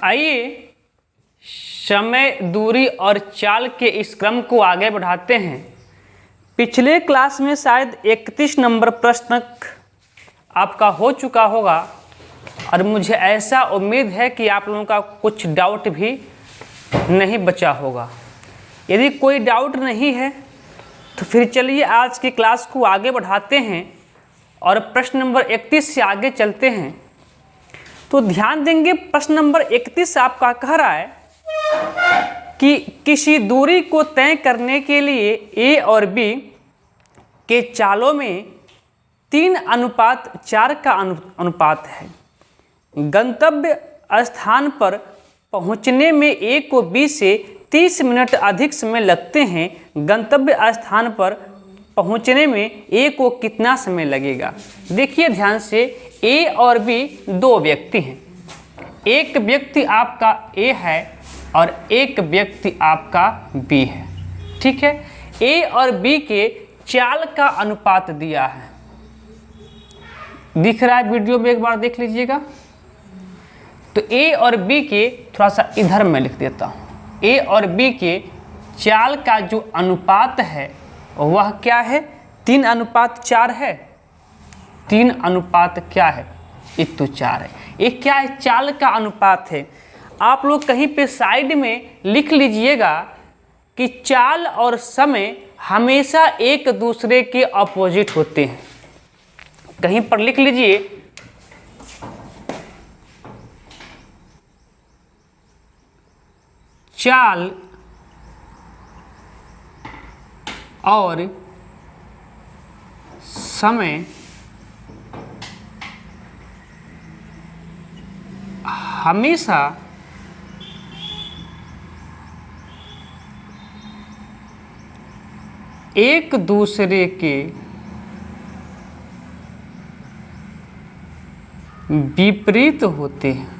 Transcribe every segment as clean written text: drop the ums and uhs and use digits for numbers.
आइए समय, दूरी और चाल के इस क्रम को आगे बढ़ाते हैं। पिछले क्लास में शायद 31 नंबर प्रश्न आपका हो चुका होगा और मुझे ऐसा उम्मीद है कि आप लोगों का कुछ डाउट भी नहीं बचा होगा। यदि कोई डाउट नहीं है तो फिर चलिए आज की क्लास को आगे बढ़ाते हैं और प्रश्न नंबर 31 से आगे चलते हैं। तो ध्यान देंगे, प्रश्न नंबर 31 आपका कह रहा है कि किसी दूरी को तय करने के लिए ए और बी के चालों में 3:4 का अनुपात है। गंतव्य स्थान पर पहुंचने में ए को बी से 30 मिनट अधिक समय लगते हैं। गंतव्य स्थान पर पहुंचने में ए को कितना समय लगेगा? देखिए ध्यान से, ए और बी दो व्यक्ति हैं। एक व्यक्ति आपका ए है और एक व्यक्ति आपका बी है। ठीक है, ए और बी के चाल का अनुपात दिया है। दिख रहा है वीडियो में, एक बार देख लीजिएगा। तो ए और बी के, थोड़ा सा इधर मैं लिख देता हूँ, ए और बी के चाल का जो अनुपात है वह क्या है? 3:4 है। 3 क्या है? 1:4 है। ये क्या है? चाल का अनुपात है। आप लोग कहीं पे साइड में लिख लीजिएगा कि चाल और समय हमेशा एक दूसरे के अपोजिट होते हैं। कहीं पर लिख लीजिए, चाल और समय हमेशा एक दूसरे के विपरीत होते हैं।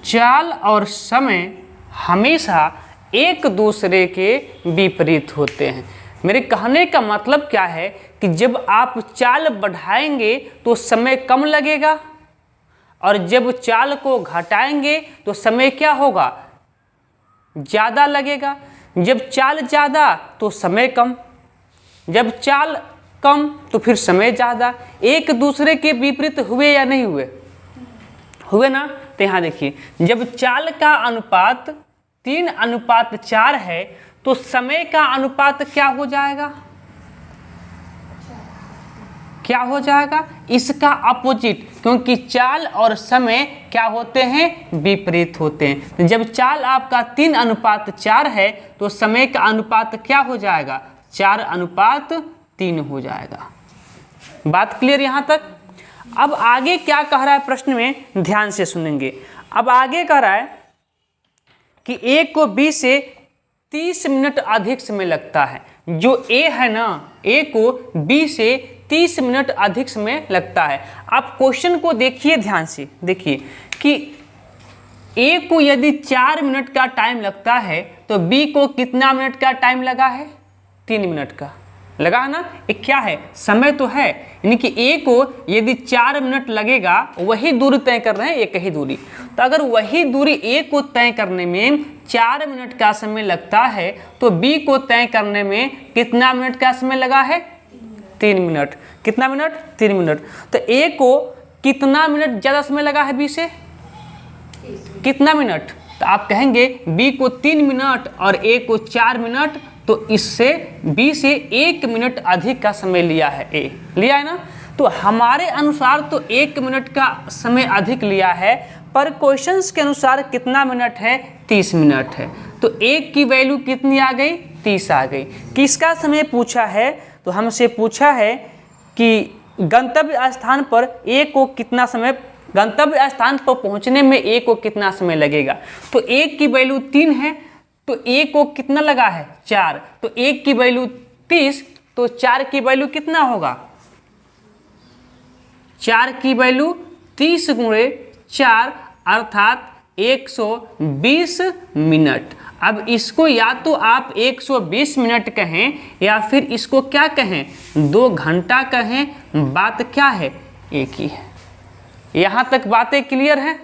चाल और समय हमेशा एक दूसरे के विपरीत होते हैं। मेरे कहने का मतलब क्या है कि जब आप चाल बढ़ाएंगे तो समय कम लगेगा और जब चाल को घटाएंगे तो समय क्या होगा? ज़्यादा लगेगा। जब चाल ज़्यादा तो समय कम, जब चाल कम तो फिर समय ज़्यादा। एक दूसरे के विपरीत हुए या नहीं हुए? हुए ना। तो यहाँ देखिए, जब चाल का अनुपात 3:4 है तो समय का अनुपात क्या हो जाएगा? क्या हो जाएगा? इसका अपोजिट, क्योंकि चाल और समय क्या होते हैं? विपरीत होते हैं। तो जब चाल आपका 3:4 है तो समय का अनुपात क्या हो जाएगा? 4:3 हो जाएगा। बात क्लियर यहाँ तक? अब आगे क्या कह रहा है प्रश्न में, ध्यान से सुनेंगे। अब आगे कह रहा है कि ए को बी से 30 मिनट अधिक समय लगता है। जो ए है ना, ए को बी से 30 मिनट अधिक समय लगता है। आप क्वेश्चन को देखिए ध्यान से, देखिए कि ए को यदि 4 मिनट का टाइम लगता है तो बी को कितना मिनट का टाइम लगा है? 3 मिनट का लगा है ना। ये क्या है? समय तो है। यानी कि ए को यदि 4 मिनट लगेगा, वही दूरी तय कर रहे हैं, एक ही दूरी। तो अगर वही दूरी ए को तय करने में 4 मिनट का समय लगता है तो बी को तय करने में कितना मिनट का समय लगा है? 3 मिनट। कितना मिनट? 3 मिनट। तो ए को कितना मिनट ज़्यादा समय लगा है बी से? कितना मिनट? तो आप कहेंगे बी को 3 मिनट और ए को 4 मिनट, तो इससे बी से 1 मिनट अधिक का समय लिया है। ए लिया है ना। तो हमारे अनुसार तो 1 मिनट का समय अधिक लिया है, पर क्वेश्चंस के अनुसार कितना मिनट है? 30 मिनट है। तो ए की वैल्यू कितनी आ गई? 30 आ गई। किसका समय पूछा है? तो हमसे पूछा है कि गंतव्य स्थान पर ए को कितना समय, गंतव्य स्थान पर पहुंचने में ए को कितना समय लगेगा। तो ए की वैल्यू 3 है तो ए को कितना लगा है? 4। तो ए की वैल्यू 30, तो 4 की वैल्यू कितना होगा? 4 की वैल्यू 30 × 4 अर्थात 120 मिनट। अब इसको या तो आप 120 मिनट कहें या फिर इसको क्या कहें, 2 घंटा कहें, बात क्या है, एक ही है। यहाँ तक बातें क्लियर हैं?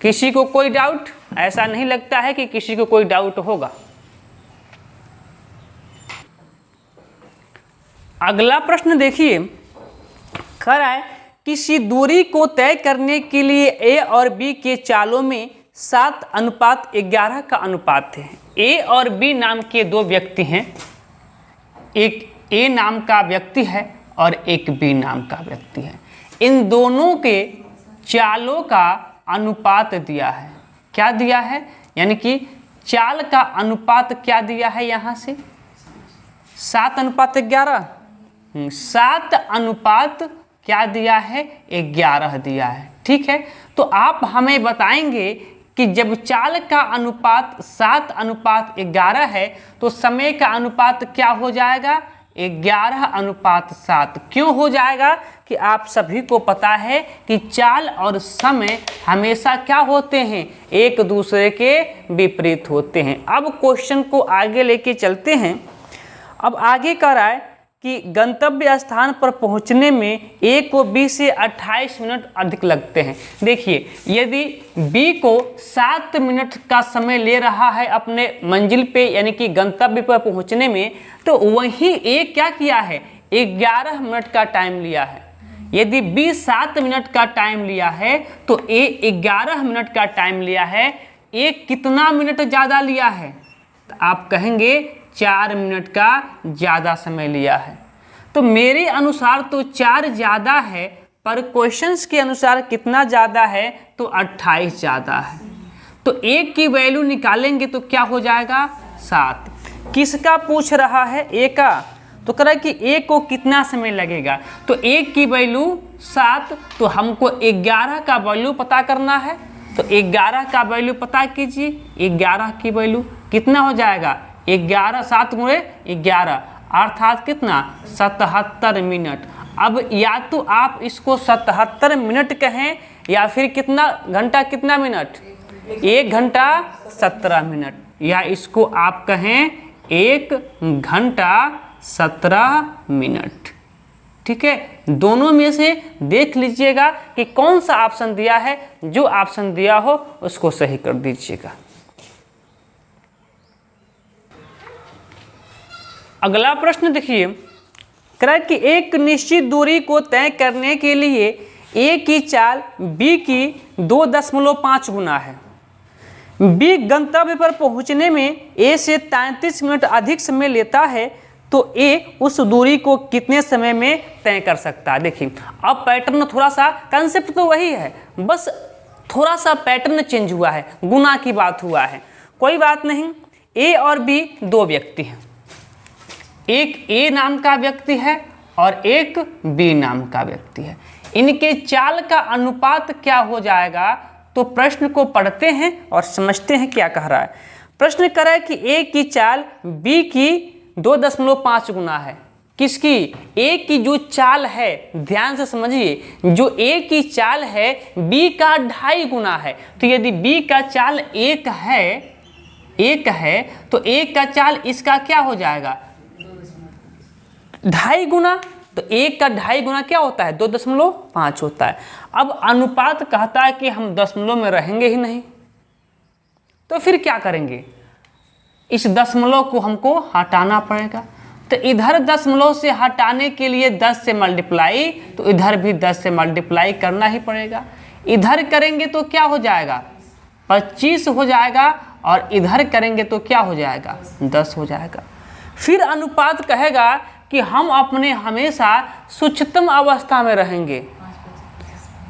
किसी को कोई डाउट? ऐसा नहीं लगता है कि किसी को कोई डाउट होगा। अगला प्रश्न देखिए, कह रहा है किसी दूरी को तय करने के लिए ए और बी के चालों में 7:11 का अनुपात है। ए और बी नाम के 2 व्यक्ति हैं, एक ए नाम का व्यक्ति है और एक बी नाम का व्यक्ति है। इन दोनों के चालों का अनुपात दिया है। क्या दिया है? यानी कि चाल का अनुपात क्या दिया है यहाँ से, 7:11। 7 अनुपात क्या दिया है, 11 दिया है। ठीक है, तो आप हमें बताएंगे कि जब चाल का अनुपात 7:11 है तो समय का अनुपात क्या हो जाएगा, 11:7। क्यों हो जाएगा कि आप सभी को पता है कि चाल और समय हमेशा क्या होते हैं, एक दूसरे के विपरीत होते हैं। अब क्वेश्चन को आगे लेके चलते हैं। अब आगे कह रहा है कि गंतव्य स्थान पर पहुंचने में ए को बी से 28 मिनट अधिक लगते हैं। देखिए, यदि बी को 7 मिनट का समय ले रहा है अपने मंजिल पे यानी कि गंतव्य पर पहुंचने में, तो वहीं ए क्या किया है, 11 मिनट का टाइम लिया है। यदि बी 7 मिनट का टाइम लिया है तो ए 11 मिनट का टाइम लिया है। ए कितना मिनट ज़्यादा लिया है, तो आप कहेंगे 4 मिनट का ज़्यादा समय लिया है। तो मेरे अनुसार तो 4 ज़्यादा है, पर क्वेश्चंस के अनुसार कितना ज़्यादा है, तो 28 ज़्यादा है। तो ए की वैल्यू निकालेंगे तो क्या हो जाएगा, 7। किसका पूछ रहा है, ए का। तो कह रहा है कि ए को कितना समय लगेगा, तो ए की वैल्यू 7, तो हमको 11 का वैल्यू पता करना है। तो 11 का वैल्यू पता कीजिए। 11 की वैल्यू कितना हो जाएगा, 11 7 गुणे 11 अर्थात कितना, 77 मिनट। अब या तो आप इसको 77 मिनट कहें या फिर कितना घंटा कितना मिनट, 1 घंटा 17 मिनट, या इसको आप कहें 1 घंटा 17 मिनट। ठीक है, दोनों में से देख लीजिएगा कि कौन सा ऑप्शन दिया है। जो ऑप्शन दिया हो उसको सही कर दीजिएगा। अगला प्रश्न देखिए, कह रहा है कि एक निश्चित दूरी को तय करने के लिए ए की चाल बी की 2.5 गुना है। बी गंतव्य पर पहुंचने में ए से 33 मिनट अधिक समय लेता है, तो ए उस दूरी को कितने समय में तय कर सकता है। देखिए, अब पैटर्न थोड़ा सा, कंसेप्ट तो वही है, बस थोड़ा सा पैटर्न चेंज हुआ है, गुना की बात हुआ है। कोई बात नहीं। ए और बी 2 व्यक्ति हैं, एक ए नाम का व्यक्ति है और एक बी नाम का व्यक्ति है। इनके चाल का अनुपात क्या हो जाएगा, तो प्रश्न को पढ़ते हैं और समझते हैं क्या कह रहा है। प्रश्न कर रहा है कि ए की चाल बी की 2.5 गुना है। किसकी, ए की जो चाल है, ध्यान से समझिए, जो ए की चाल है बी का 2.5 गुना है। तो यदि बी का चाल 1 है तो ए का चाल इसका क्या हो जाएगा, 2.5 गुना। तो 1 का 2.5 गुना क्या होता है, 2.5 होता है। अब अनुपात कहता है कि हम दशमलव में रहेंगे ही नहीं, तो फिर क्या करेंगे, इस दशमलव को हमको हटाना पड़ेगा। तो इधर दशमलव से हटाने के लिए 10 से मल्टीप्लाई, तो इधर भी 10 से मल्टीप्लाई करना ही पड़ेगा। इधर करेंगे तो क्या हो जाएगा, 25 हो जाएगा, और इधर करेंगे तो क्या हो जाएगा, 10 हो जाएगा। फिर अनुपात कहेगा कि हम अपने हमेशा सूक्ष्मतम अवस्था में रहेंगे।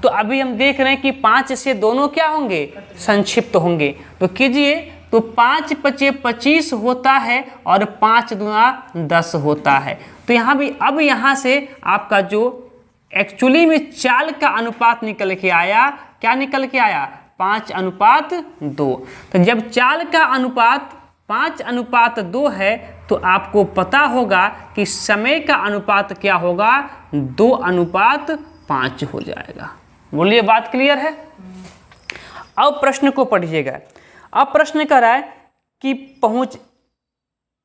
तो अभी हम देख रहे हैं कि 5 से दोनों क्या होंगे, संक्षिप्त होंगे। तो कीजिए, तो 5 × 5 = 25 होता है और 5 दूना 10 होता है। तो यहाँ भी अब यहाँ से आपका जो एक्चुअली में चाल का अनुपात निकल के आया, क्या निकल के आया, 5:2। तो जब चाल का अनुपात 5:2 है तो आपको पता होगा कि समय का अनुपात क्या होगा, 2:5 हो जाएगा। बोलिए, बात क्लियर है। अब प्रश्न को पढ़िएगा। अब प्रश्न कर रहा है की पहुंच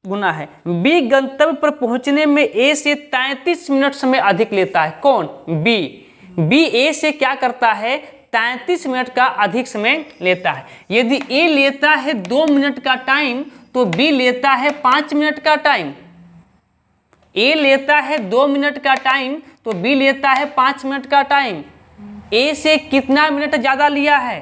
गुना है। बी गंतव्य पर पहुंचने में ए से 33 मिनट समय अधिक लेता है। कौन? बी। बी ए से क्या करता है? 33 मिनट का अधिक समय लेता है। यदि ए लेता है 2 मिनट का टाइम तो बी लेता है 5 मिनट का टाइम। ए लेता है 2 मिनट का टाइम तो बी लेता है 5 मिनट का टाइम। ए से कितना मिनट ज़्यादा लिया है?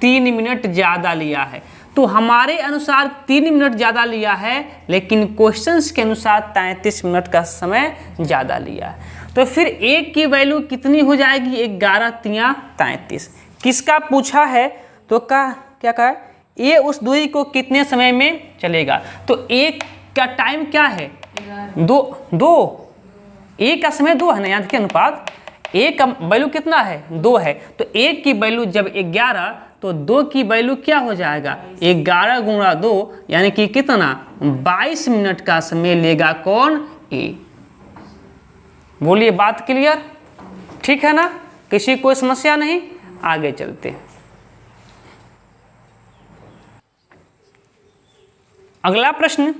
3 मिनट ज़्यादा लिया है। तो हमारे अनुसार 3 मिनट ज़्यादा लिया है, लेकिन क्वेश्चंस के अनुसार 33 मिनट का समय ज़्यादा लिया है। तो फिर ए की वैल्यू कितनी हो जाएगी? 11 तियाँ 33। किसका पूछा है? तो क्या कहा? ए उस दूरी को कितने समय में चलेगा? तो ए का टाइम क्या है? 2। ए का समय 2 है ना, याद के अनुपात। ए का वैल्यू कितना है? 2 है। तो ए की वैल्यू जब 11 तो 2 की वैल्यू क्या हो जाएगा? 11 गुणा 2 यानी कि कितना? 22 मिनट का समय लेगा। कौन? ए। बोलिए, बात क्लियर? ठीक है ना? किसी कोई समस्या नहीं? आगे चलते हैं। अगला प्रश्न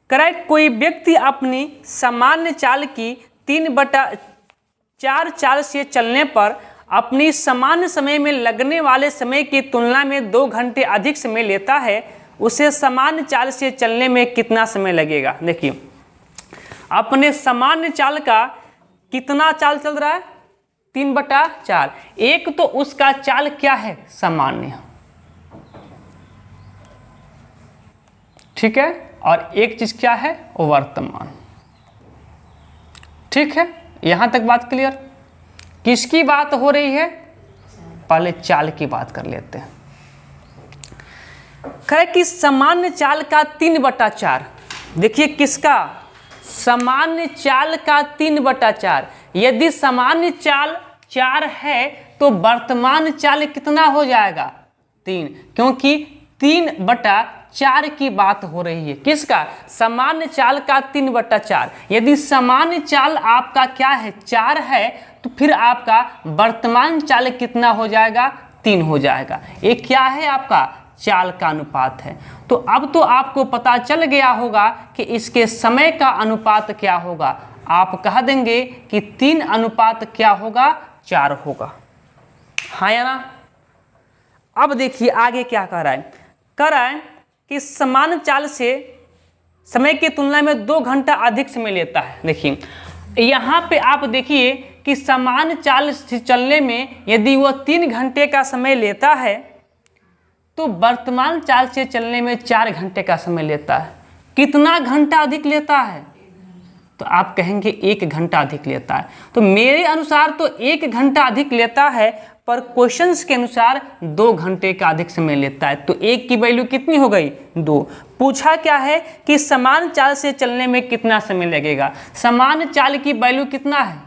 कराए, कोई व्यक्ति अपनी सामान्य चाल की 3/4 चाल से चलने पर अपनी सामान्य समय में लगने वाले समय की तुलना में 2 घंटे अधिक समय लेता है, उसे सामान्य चाल से चलने में कितना समय लगेगा? देखिए, अपने सामान्य चाल का कितना चाल चल रहा है? 3/4। एक तो उसका चाल क्या है? सामान्य, ठीक है। और एक चीज क्या है? वर्तमान। ठीक है, यहां तक बात क्लियर? किसकी बात हो रही है? पहले चाल की बात कर लेते हैं। कहे कि सामान्य चाल का 3/4। देखिए, किसका? सामान्य चाल का 3/4। यदि सामान्य चाल 4 है तो वर्तमान चाल कितना हो जाएगा? 3, क्योंकि 3/4 की बात हो रही है। किसका? सामान्य चाल का 3/4। यदि सामान्य चाल आपका क्या है? 4 है, तो फिर आपका वर्तमान चाल कितना हो जाएगा? 3 हो जाएगा। ये क्या है? आपका चाल का अनुपात है। तो अब तो आपको पता चल गया होगा कि इसके समय का अनुपात क्या होगा। आप कह देंगे कि 3 अनुपात क्या होगा? 4 होगा। हाँ या ना? अब देखिए आगे क्या कह रहा है। कह रहा है कि समान चाल से समय की तुलना में 2 घंटा अधिक समय लेता है। देखिए, यहाँ पे आप देखिए कि समान चाल से चलने में यदि वो 3 घंटे का समय लेता है तो वर्तमान चाल से चलने में 4 घंटे का समय लेता है। कितना घंटा अधिक लेता है? तो आप कहेंगे 1 घंटा अधिक लेता है। तो मेरे अनुसार तो 1 घंटा अधिक लेता है, पर क्वेश्चंस के अनुसार 2 घंटे का अधिक समय लेता है। तो 1 की वैल्यू कितनी हो गई? 2। पूछा क्या है कि समान चाल से चलने में कितना समय लगेगा? समान चाल की वैल्यू कितना है?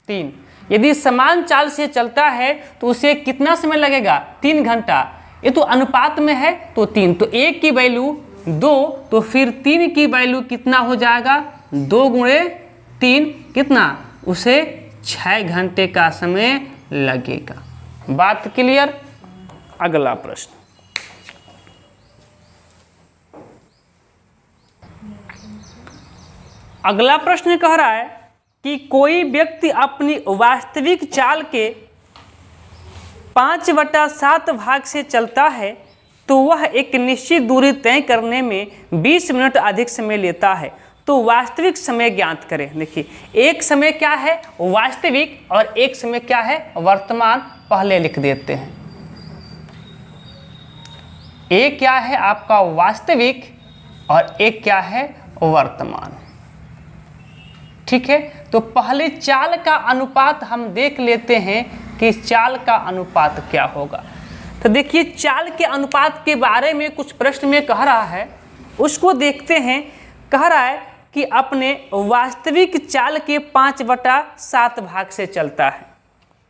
3। यदि समान चाल से चलता है तो उसे कितना समय लगेगा? 3 घंटा। ये तो अनुपात में है तो 3। तो 1 की वैल्यू 2, तो फिर 3 की वैल्यू कितना हो जाएगा? 2 गुणे 3 कितना? उसे 6 घंटे का समय लगेगा। बात क्लियर? अगला प्रश्न। अगला प्रश्न कह रहा है कि कोई व्यक्ति अपनी वास्तविक चाल के 5/7 भाग से चलता है तो वह एक निश्चित दूरी तय करने में 20 मिनट अधिक समय लेता है। तो वास्तविक समय ज्ञात करें। देखिए, एक समय क्या है? वास्तविक, और एक समय क्या है? वर्तमान। पहले लिख देते हैं। एक क्या है आपका? वास्तविक, और एक क्या है? वर्तमान। ठीक है, तो पहले चाल का अनुपात हम देख लेते हैं कि चाल का अनुपात क्या होगा। तो देखिए, चाल के अनुपात के बारे में कुछ प्रश्न में कह रहा है, उसको देखते हैं। कह रहा है कि अपने वास्तविक चाल के 5/7 भाग से चलता है।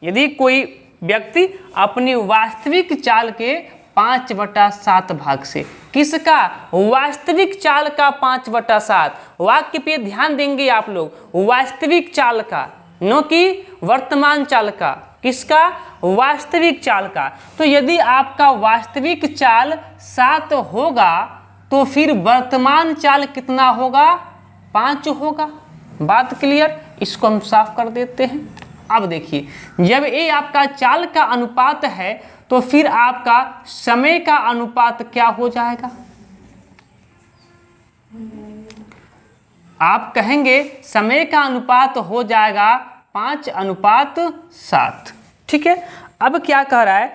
यदि कोई व्यक्ति अपनी वास्तविक चाल के 5/7 भाग से, किसका? वास्तविक चाल का 5/7। वाक्य पे ध्यान देंगे आप लोग, वास्तविक चाल का, न कि वर्तमान चाल का। किसका? वास्तविक चाल का। तो यदि आपका वास्तविक चाल 7 होगा तो फिर वर्तमान चाल कितना होगा? 5 होगा। बात क्लियर? इसको हम साफ कर देते हैं। अब देखिए, जब ये आपका चाल का अनुपात है तो फिर आपका समय का अनुपात क्या हो जाएगा? आप कहेंगे समय का अनुपात हो जाएगा 5:7। ठीक है। अब क्या कह रहा है?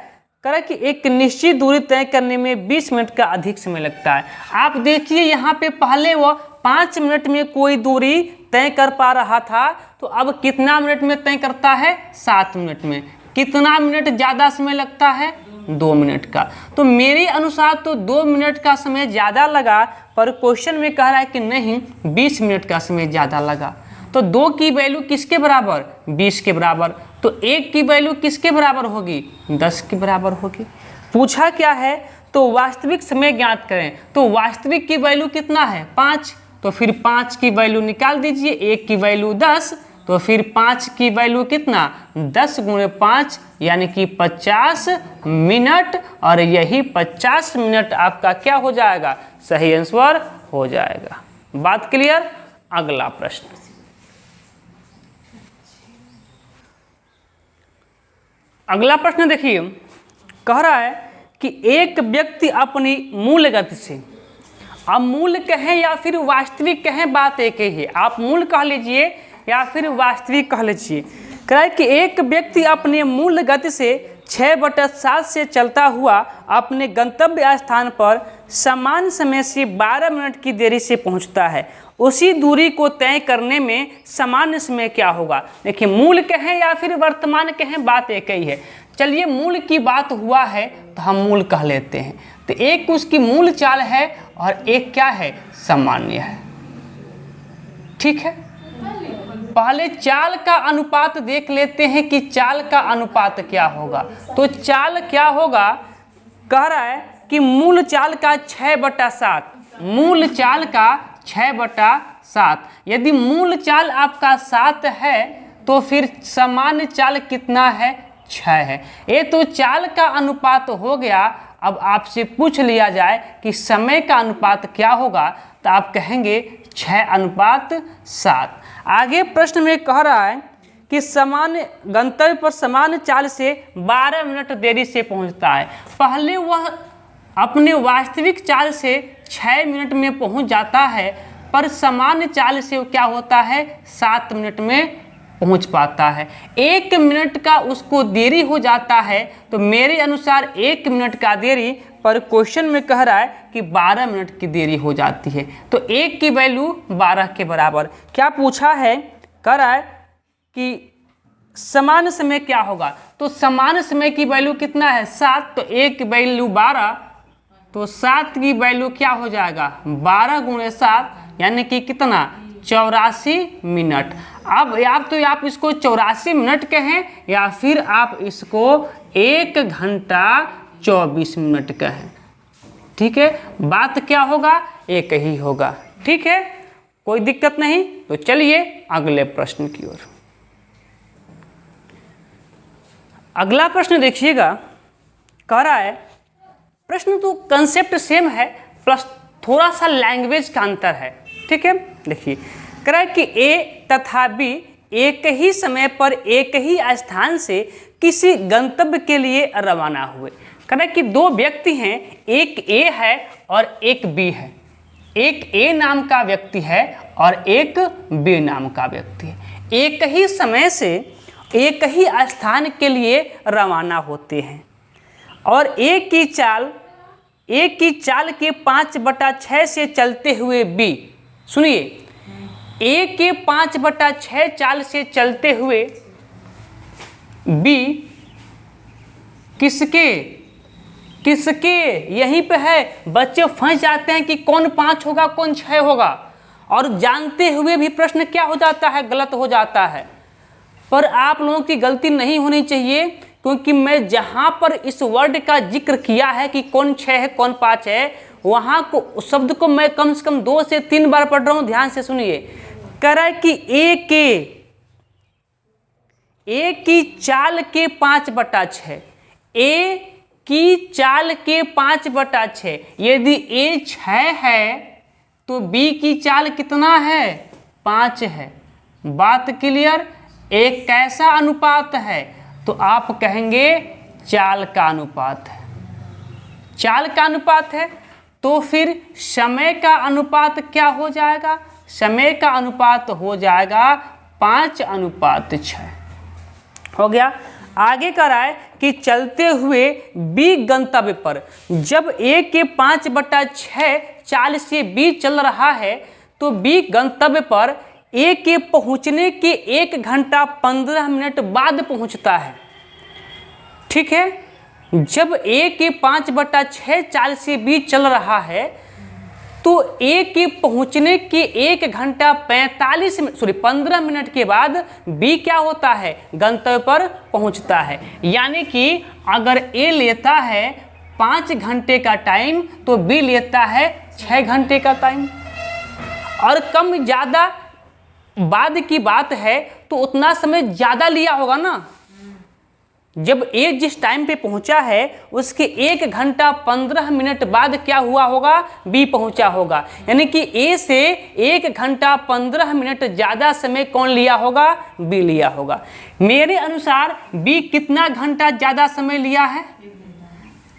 कह रहा है कि एक निश्चित दूरी तय करने में 20 मिनट का अधिक समय लगता है। आप देखिए यहाँ पे पहले वो 5 मिनट में कोई दूरी तय कर पा रहा था, तो अब कितना मिनट में तय करता है? 7 मिनट में। कितना मिनट ज़्यादा समय लगता है? 2 मिनट का। तो मेरे अनुसार तो 2 मिनट का समय ज़्यादा लगा, पर क्वेश्चन में कह रहा है कि नहीं, 20 मिनट का समय ज़्यादा लगा। तो 2 की वैल्यू किसके बराबर? 20 के बराबर। तो 1 की वैल्यू किसके बराबर होगी? 10 के बराबर होगी। पूछा क्या है? तो वास्तविक समय ज्ञात करें। तो वास्तविक की वैल्यू कितना है? 5। तो फिर 5 की वैल्यू निकाल दीजिए। 1 की वैल्यू 10, तो फिर 5 की वैल्यू कितना? 10 × 5 यानी कि 50 मिनट। और यही 50 मिनट आपका क्या हो जाएगा? सही आंसर हो जाएगा। बात क्लियर? अगला प्रश्न। अगला प्रश्न देखिए, कह रहा है कि एक व्यक्ति अपनी मूल गति से, अब मूल कहें या फिर वास्तविक कहें, बात एक ही है। आप मूल कह लीजिए या फिर वास्तविक कह लीजिए। कह रहा है कि एक व्यक्ति अपने मूल गति से 6/7 से चलता हुआ अपने गंतव्य स्थान पर समान समय से 12 मिनट की देरी से पहुंचता है। उसी दूरी को तय करने में सामान्य समय क्या होगा? देखिए, मूल कहें या फिर वर्तमान कहें, बात एक ही है। चलिए, मूल की बात हुआ है तो हम मूल कह लेते हैं। तो एक उसकी मूल चाल है और एक क्या है? सामान्य है। ठीक है। पहले चाल का अनुपात देख लेते हैं कि चाल का अनुपात क्या होगा। तो चाल क्या होगा? कह रहा है कि मूल चाल का 6/7। मूल चाल का 6/7। यदि मूल चाल आपका 7 है तो फिर सामान्य चाल कितना है? 6 है। ये तो चाल का अनुपात हो गया। अब आपसे पूछ लिया जाए कि समय का अनुपात क्या होगा, तो आप कहेंगे 6:7। आगे प्रश्न में कह रहा है कि सामान्य गंतव्य पर समान चाल से 12 मिनट देरी से पहुंचता है। पहले वह अपने वास्तविक चाल से 6 मिनट में पहुंच जाता है, पर सामान्य चाल से क्या होता है? 7 मिनट में पहुंच पाता है। 1 मिनट का उसको देरी हो जाता है। तो मेरे अनुसार 1 मिनट का देरी, पर क्वेश्चन में कह रहा है कि 12 मिनट की देरी हो जाती है। तो 1 की वैल्यू 12 के बराबर। क्या पूछा है? कह रहा है कि समान समय क्या होगा? तो समान समय की वैल्यू कितना है? 7। तो 1 की वैल्यू 12, तो 7 की वैल्यू क्या हो जाएगा? 12 × 7 यानी कि कितना? 84 मिनट। अब आप इसको 84 मिनट कहें या फिर आप इसको 1 घंटा 24 मिनट कहें। ठीक है। बात क्या होगा? एक ही होगा। ठीक है, कोई दिक्कत नहीं। तो चलिए अगले प्रश्न की ओर। अगला प्रश्न देखिएगा, कह रहा है, प्रश्न तो कंसेप्ट सेम है, प्लस थोड़ा सा लैंग्वेज का अंतर है। ठीक है। देखिए, कह रहा है कि ए तथा बी एक ही समय पर एक ही स्थान से किसी गंतव्य के लिए रवाना हुए। कह रहा है कि 2 व्यक्ति हैं, एक ए है और एक बी है। एक ए नाम का व्यक्ति है और एक बी नाम का व्यक्ति है। एक ही समय से एक ही स्थान के लिए रवाना होते हैं और एक की चाल के 5/6 से चलते हुए बी, सुनिए, ए के 5/6 चाल से चलते हुए बी किसके यहीं पे है। बच्चे फंस जाते हैं कि कौन 5 होगा कौन 6 होगा, और जानते हुए भी प्रश्न क्या हो जाता है? गलत हो जाता है। पर आप लोगों की गलती नहीं होनी चाहिए, क्योंकि मैं जहां पर इस वर्ड का जिक्र किया है कि कौन 6 है कौन 5 है, वहां को शब्द को मैं कम से कम 2 से 3 बार पढ़ रहा हूं। ध्यान से सुनिए। कह रहा है कि ए की चाल के 5/6, ए की चाल के 5/6, यदि ए 6 है तो बी की चाल कितना है? 5 है। बात क्लियर? एक कैसा अनुपात है? तो आप कहेंगे चाल का अनुपात है। चाल का अनुपात है तो फिर समय का अनुपात क्या हो जाएगा? समय का अनुपात हो जाएगा 5:6 हो गया। आगे कराए कि चलते हुए बी गंतव्य पर, जब ए के 5/6 चाल से बी चल रहा है तो बी गंतव्य पर ए के पहुंचने के 1 घंटा 15 मिनट बाद पहुंचता है। ठीक है, जब ए के 5/6 चाल से बी चल रहा है तो ए के पहुंचने के 1 घंटा 15 मिनट के बाद बी क्या होता है? गंतव्य पर पहुंचता है। यानी कि अगर ए लेता है 5 घंटे का टाइम तो बी लेता है 6 घंटे का टाइम। और कम ज़्यादा बाद की बात है तो उतना समय ज़्यादा लिया होगा ना। जब ए जिस टाइम पे पहुंचा है उसके 1 घंटा 15 मिनट बाद क्या हुआ होगा? बी पहुंचा होगा। यानी कि ए से 1 घंटा 15 मिनट ज़्यादा समय कौन लिया होगा? बी लिया होगा। मेरे अनुसार बी कितना घंटा ज़्यादा समय लिया है?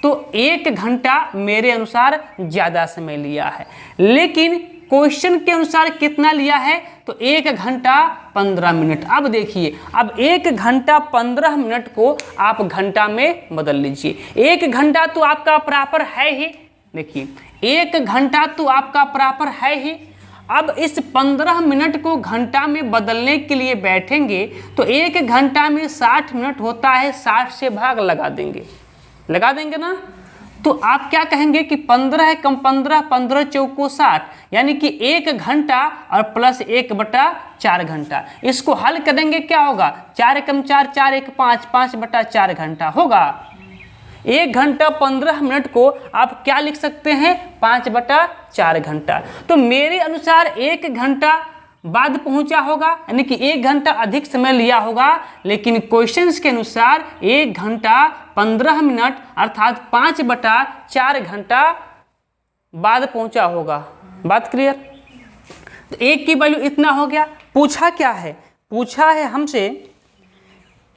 तो 1 घंटा मेरे अनुसार ज़्यादा समय लिया है। लेकिन क्वेश्चन के अनुसार कितना लिया है? तो 1 घंटा 15 मिनट। अब देखिए, अब 1 घंटा 15 मिनट को आप घंटा में बदल लीजिए। 1 घंटा तो आपका प्रॉपर है ही। देखिए 1 घंटा तो आपका प्रॉपर है ही। अब इस 15 मिनट को घंटा में बदलने के लिए बैठेंगे तो 1 घंटा में 60 मिनट होता है, 60 से भाग लगा देंगे ना। तो आप क्या कहेंगे कि 15 है कम 15, 15 चौको 60, यानी कि 1 घंटा और प्लस 1/4 घंटा। इसको हल करेंगे क्या होगा? 4 कम 4, 4 1 5, 5/4 घंटा होगा। 1 घंटा 15 मिनट को आप क्या लिख सकते हैं? 5/4 घंटा। तो मेरे अनुसार 1 घंटा बाद पहुंचा होगा, यानी कि 1 घंटा अधिक समय लिया होगा। लेकिन क्वेश्चंस के अनुसार 1 घंटा 15 मिनट अर्थात 5/4 घंटा बाद पहुंचा होगा। बात क्लियर? तो एक की वैल्यू इतना हो गया। पूछा क्या है? पूछा है हमसे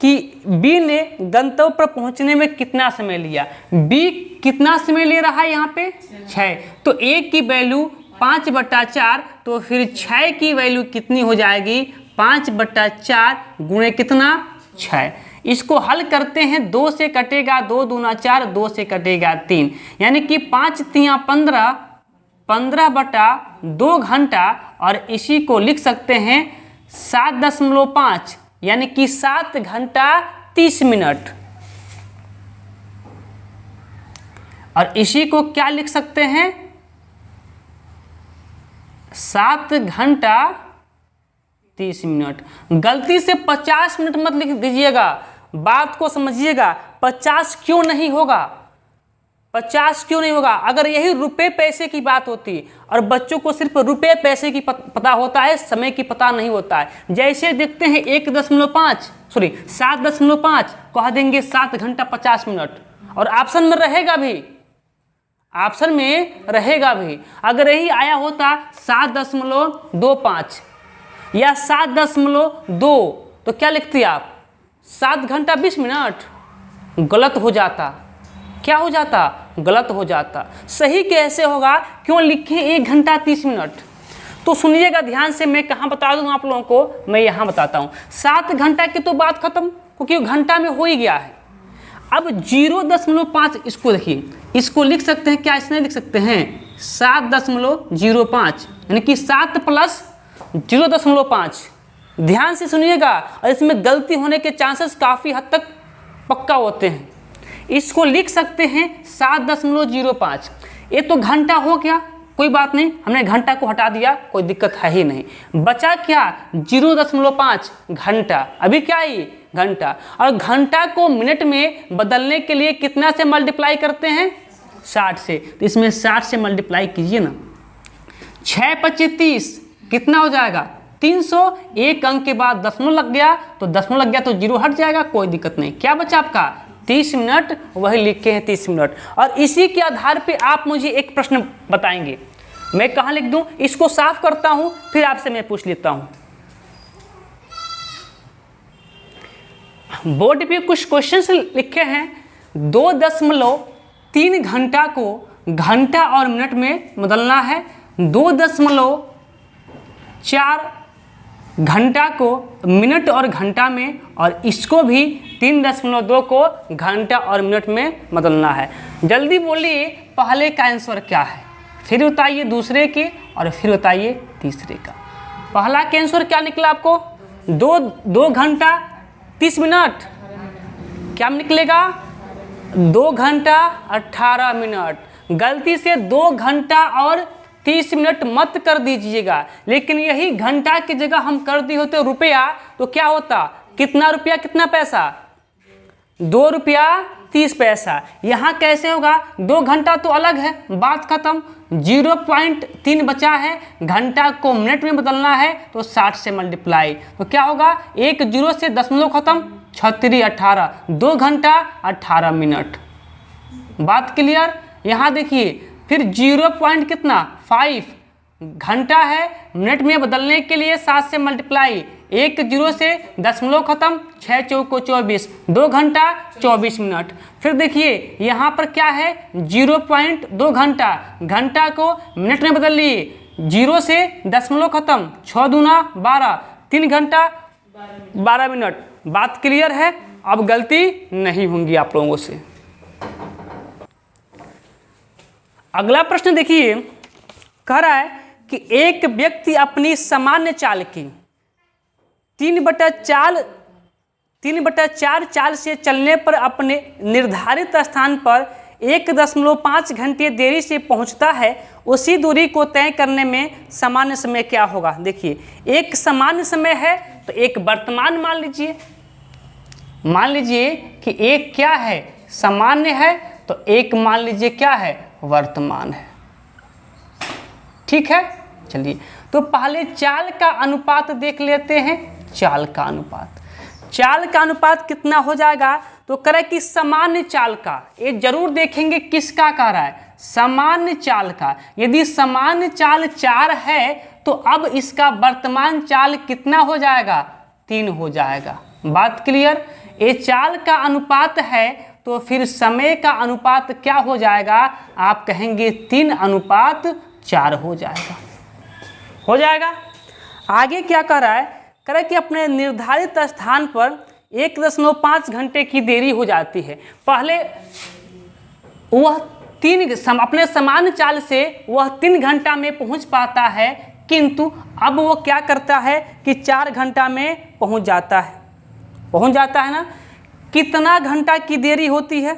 कि बी ने गंतव्य पर पहुंचने में कितना समय लिया। बी कितना समय ले रहा है यहाँ पे? 6। तो ए की वैल्यू 5/4, तो फिर 6 की वैल्यू कितनी हो जाएगी? 5/4 गुणे कितना? 6। इसको हल करते हैं, 2 से कटेगा 2 दूना 4, 2 से कटेगा 3, यानी कि 5 तियां 15, 15/2 घंटा। और इसी को लिख सकते हैं 7.5, यानी कि 7 घंटा 30 मिनट। और इसी को क्या लिख सकते हैं? 7 घंटा 30 मिनट। गलती से 50 मिनट मत लिख दीजिएगा, बात को समझिएगा। 50 क्यों नहीं होगा? 50 क्यों नहीं होगा? अगर यही रुपए पैसे की बात होती और बच्चों को सिर्फ रुपए पैसे की पता होता है, समय की पता नहीं होता है। जैसे देखते हैं 7.5 कह देंगे 7 घंटा 50 मिनट, और ऑप्शन में रहेगा भी। अगर यही आया होता 7.25 या 7.2 तो क्या लिखते आप? 7 घंटा 20 मिनट। गलत हो जाता। क्या हो जाता? गलत हो जाता। सही कैसे होगा? क्यों लिखे 1 घंटा 30 मिनट? तो सुनिएगा ध्यान से, मैं कहाँ बता दूँ आप लोगों को, मैं यहाँ बताता हूँ। 7 घंटा की तो बात खत्म, क्योंकि घंटा में हो ही गया है। अब 0.5 इसको देखिए, इसको लिख सकते हैं क्या? इसमें लिख सकते हैं 7.05, यानी कि 7 प्लस 0.5। ध्यान से सुनिएगा, और इसमें गलती होने के चांसेस काफ़ी हद तक पक्का होते हैं। इसको लिख सकते हैं 7.05। ये तो घंटा हो गया, कोई बात नहीं, हमने घंटा को हटा दिया, कोई दिक्कत है ही नहीं। बचा क्या? 0.5 घंटा। अभी क्या है? घंटा। और घंटा को मिनट में बदलने के लिए कितना से मल्टीप्लाई करते हैं? 60 से। तो इसमें 60 से मल्टीप्लाई कीजिए ना। 6 × 25 कितना हो जाएगा? 301 अंक के बाद दशमलव लग गया तो दशमलव लग गया तो जीरो हट जाएगा, कोई दिक्कत नहीं। क्या बचा आपका 30 मिनट, वही लिखे हैं 30 मिनट। और इसी के आधार पे आप मुझे एक प्रश्न बताएंगे, मैं कहाँ लिख दूं, इसको साफ करता हूं फिर आपसे मैं पूछ लेता हूं। बोर्ड पे कुछ क्वेश्चंस लिखे हैं, 2.3 घंटा को घंटा और मिनट में बदलना है, 2.4 घंटा को मिनट और घंटा में, और इसको भी 3.2 को घंटा और मिनट में बदलना है। जल्दी बोलिए पहले का आंसर क्या है, फिर बताइए दूसरे के और फिर बताइए तीसरे का। पहला के आंसर क्या निकला आपको, 2 घंटा 30 मिनट, क्या निकलेगा 2 घंटा 18 मिनट। गलती से 2 घंटा और 30 मिनट मत कर दीजिएगा, लेकिन यही घंटा की जगह हम कर दिए होते रुपया तो क्या होता, कितना रुपया कितना पैसा, 2 रुपया 30 पैसा। यहाँ कैसे होगा, 2 घंटा तो अलग है, बात खत्म। 0.3 बचा है, घंटा को मिनट में बदलना है तो 60 से मल्टीप्लाई, तो क्या होगा 1 जीरो से दशमलव खत्म, 36 18, 2 घंटा 18 मिनट। बात क्लियर। यहाँ देखिए फिर 0 कितना 5 घंटा है, मिनट में बदलने के लिए 7 से मल्टीप्लाई, 1 जीरो से दशमलव खत्म, 6 चौको 24, 2 घंटा 24 मिनट। फिर देखिए यहाँ पर क्या है 0.2 घंटा, घंटा को मिनट में बदल लिए, 0 से दशमलव खत्म, 6 दूना 12, 3 घंटा 12 मिनट। बात क्लियर है, अब गलती नहीं होंगी आप लोगों से। अगला प्रश्न देखिए, कह रहा है कि एक व्यक्ति अपनी सामान्य चाल की 3/4 चाल से चलने पर अपने निर्धारित स्थान पर 1.5 घंटे देरी से पहुंचता है, उसी दूरी को तय करने में सामान्य समय क्या होगा। देखिए एक सामान्य समय है तो एक वर्तमान मान लीजिए कि एक क्या है सामान्य है, तो एक मान लीजिए क्या है वर्तमान है। ठीक है, चलिए तो पहले चाल का अनुपात देख लेते हैं। चाल का अनुपात कितना हो जाएगा, तो करें कि सामान्य चाल का, ये जरूर देखेंगे किसका कह रहा है, सामान्य चाल का। यदि सामान्य चाल 4 है तो अब इसका वर्तमान चाल कितना हो जाएगा, 3 हो जाएगा। बात क्लियर। ये चाल का अनुपात है तो फिर समय का अनुपात क्या हो जाएगा, आप कहेंगे 3:4 हो जाएगा। आगे क्या कर रहा है, कह रहा है कि अपने निर्धारित स्थान पर 1.5 घंटे की देरी हो जाती है। पहले वह अपने सामान्य चाल से वह 3 घंटा में पहुंच पाता है, किंतु अब वो क्या करता है कि 4 घंटा में पहुंच जाता है ना। कितना घंटा की देरी होती है,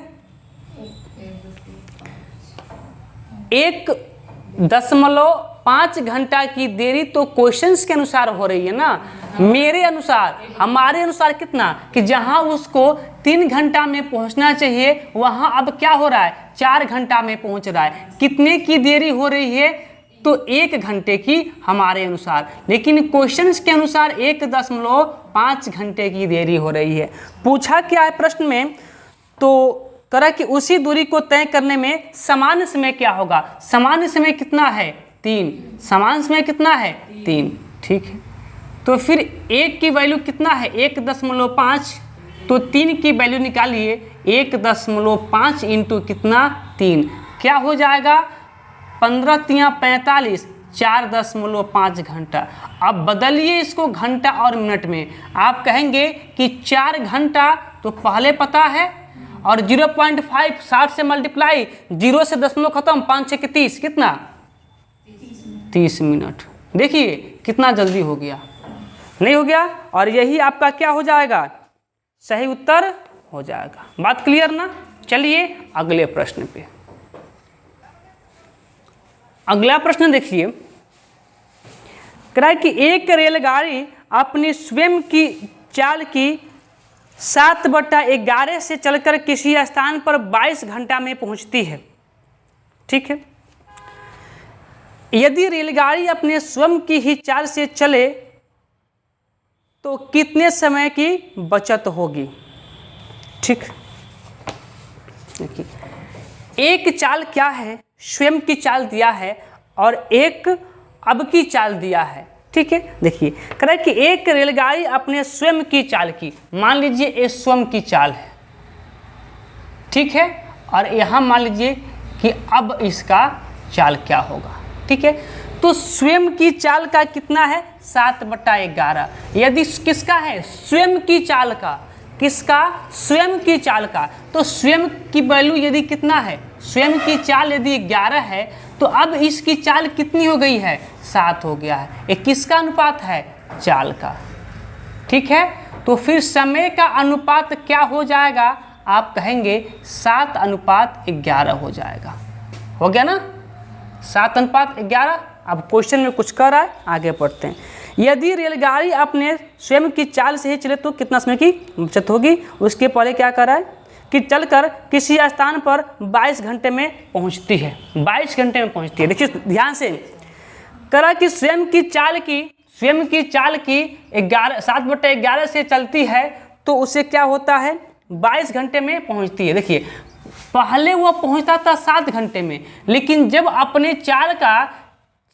1.5 घंटा की देरी तो क्वेश्चंस के अनुसार हो रही है ना। मेरे अनुसार, हमारे अनुसार कितना, कि जहां उसको 3 घंटा में पहुंचना चाहिए वहां अब क्या हो रहा है 4 घंटा में पहुंच रहा है। कितने की देरी हो रही है, तो 1 घंटे की हमारे अनुसार, लेकिन क्वेश्चंस के अनुसार 1.5 घंटे की देरी हो रही है। पूछा क्या है प्रश्न में, तो करा कि उसी दूरी को तय करने में सामान्य समय क्या होगा। सामान्य समय कितना है 3, सामान्य समय कितना है 3। ठीक है, तो फिर 1 की वैल्यू कितना है 1.5, तो 3 की वैल्यू निकालिए, 1.5 इंटू कितना 3, क्या हो जाएगा 15 × 45, 4.5 घंटा। अब बदलिए इसको घंटा और मिनट में, आप कहेंगे कि 4 घंटा तो पहले पता है, और 0.5 60 से मल्टीप्लाई, 0 से दशमलव खत्म, 5 6 30, कितना 30 मिनट। देखिए कितना जल्दी हो गया, नहीं हो गया, और यही आपका क्या हो जाएगा सही उत्तर हो जाएगा। बात क्लियर ना। चलिए अगले प्रश्न पे। अगला प्रश्न देखिए, कह रहा है कि एक रेलगाड़ी अपनी स्वयं की चाल की 7/11 से चलकर किसी स्थान पर 22 घंटा में पहुंचती है। ठीक है, यदि रेलगाड़ी अपने स्वयं की ही चाल से चले तो कितने समय की बचत होगी। ठीक, देखिए एक चाल क्या है, स्वयं की चाल दिया है और एक अब की चाल दिया है। ठीक है, देखिए कह रहा है कि एक रेलगाड़ी अपने स्वयं की चाल की, मान लीजिए ये स्वयं की चाल है, ठीक है, और यहाँ मान लीजिए कि अब इसका चाल क्या होगा। ठीक है, तो स्वयं की चाल का कितना है 7/11। यदि किसका है स्वयं की चाल का, किसका स्वयं की चाल का, तो स्वयं की वैल्यू यदि कितना है, स्वयं की चाल यदि 11 है तो अब इसकी चाल कितनी हो गई है 7 हो गया है। ये किसका अनुपात है चाल का। ठीक है, तो फिर समय का अनुपात क्या हो जाएगा, आप कहेंगे 7/11 हो जाएगा। हो गया ना 7/11। अब क्वेश्चन में कुछ कर रहा है, आगे पढ़ते हैं। यदि रेलगाड़ी अपने स्वयं की चाल से ही चले तो कितना समय की बचत होगी। उसके पहले क्या कर रहा है कि चलकर किसी स्थान पर 22 घंटे में पहुंचती है, 22 घंटे में पहुंचती है। देखिए ध्यान से करा कि स्वयं की चाल की 7/11 से चलती है तो उसे क्या होता है 22 घंटे में पहुंचती है। देखिए पहले वो पहुंचता था 7 घंटे में, लेकिन जब अपने चाल का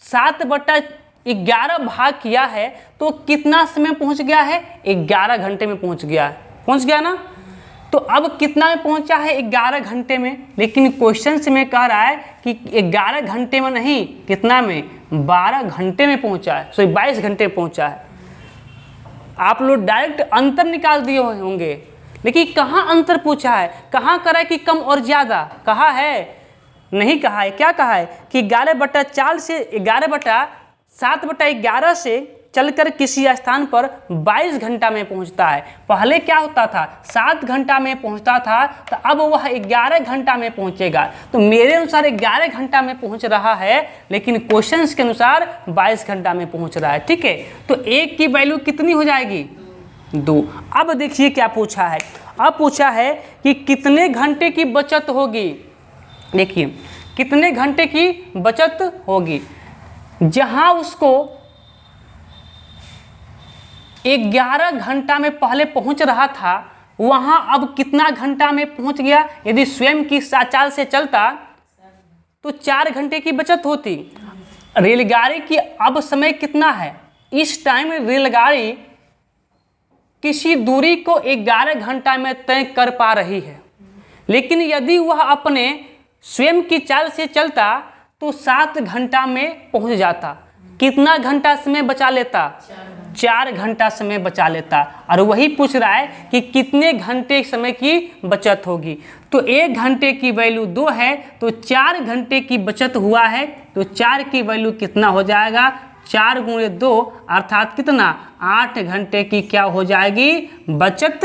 7/11 भाग किया है तो कितना समय पहुंच गया है 11 घंटे में पहुंच गया ना। तो अब कितना में पहुंचा है 11 घंटे में, लेकिन क्वेश्चन से में कह रहा है कि 11 घंटे में नहीं, कितना में 12 घंटे में पहुंचा है, सॉरी 22 घंटे में पहुंचा है। आप लोग डायरेक्ट अंतर निकाल दिए होंगे, लेकिन कहाँ अंतर पूछा है, कहाँ करा है कि कम और ज़्यादा कहा है, नहीं कहा है। क्या कहा है कि 11/4 से 7/11 से चलकर किसी स्थान पर 22 घंटा में पहुंचता है। पहले क्या होता था 7 घंटा में पहुंचता था, तो अब वह 11 घंटा में पहुंचेगा। तो मेरे अनुसार 11 घंटा में पहुंच रहा है, लेकिन क्वेश्चंस के अनुसार 22 घंटा में पहुंच रहा है। ठीक है, तो एक की वैल्यू कितनी हो जाएगी 2। अब देखिए क्या पूछा है, अब पूछा है कि कितने घंटे की बचत होगी। देखिए कितने घंटे की बचत होगी, जहां उसको 11 घंटा में पहले पहुंच रहा था, वहां अब कितना घंटा में पहुंच गया। यदि स्वयं की चाल से चलता तो 4 घंटे की बचत होती। रेलगाड़ी की अब समय कितना है, इस टाइम रेलगाड़ी किसी दूरी को 11 घंटा में तय कर पा रही है, लेकिन यदि वह अपने स्वयं की चाल से चलता तो 7 घंटा में पहुंच जाता। कितना घंटा समय बचा लेता 4 घंटा समय बचा लेता। और वही पूछ रहा है कि कितने घंटे समय की बचत होगी। तो 1 घंटे की वैल्यू 2 है, तो 4 घंटे की बचत हुआ है, तो 4 की वैल्यू कितना हो जाएगा 4 × 2 अर्थात कितना 8 घंटे की क्या हो जाएगी बचत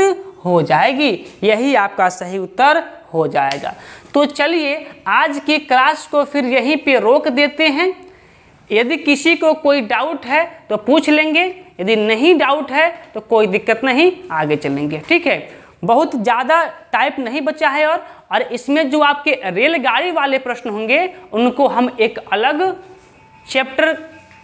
हो जाएगी। यही आपका सही उत्तर हो जाएगा। तो चलिए आज की क्लास को फिर यहीं पे रोक देते हैं। यदि किसी को कोई डाउट है तो पूछ लेंगे, यदि नहीं डाउट है तो कोई दिक्कत नहीं, आगे चलेंगे। ठीक है, बहुत ज़्यादा टाइप नहीं बचा है और इसमें जो आपके रेलगाड़ी वाले प्रश्न होंगे उनको हम एक अलग चैप्टर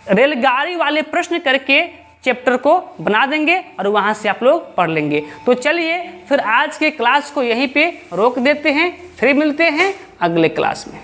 रेलगाड़ी वाले प्रश्न करके चैप्टर को बना देंगे और वहाँ से आप लोग पढ़ लेंगे। तो चलिए फिर आज के क्लास को यहीं पे रोक देते हैं, फिर मिलते हैं अगले क्लास में।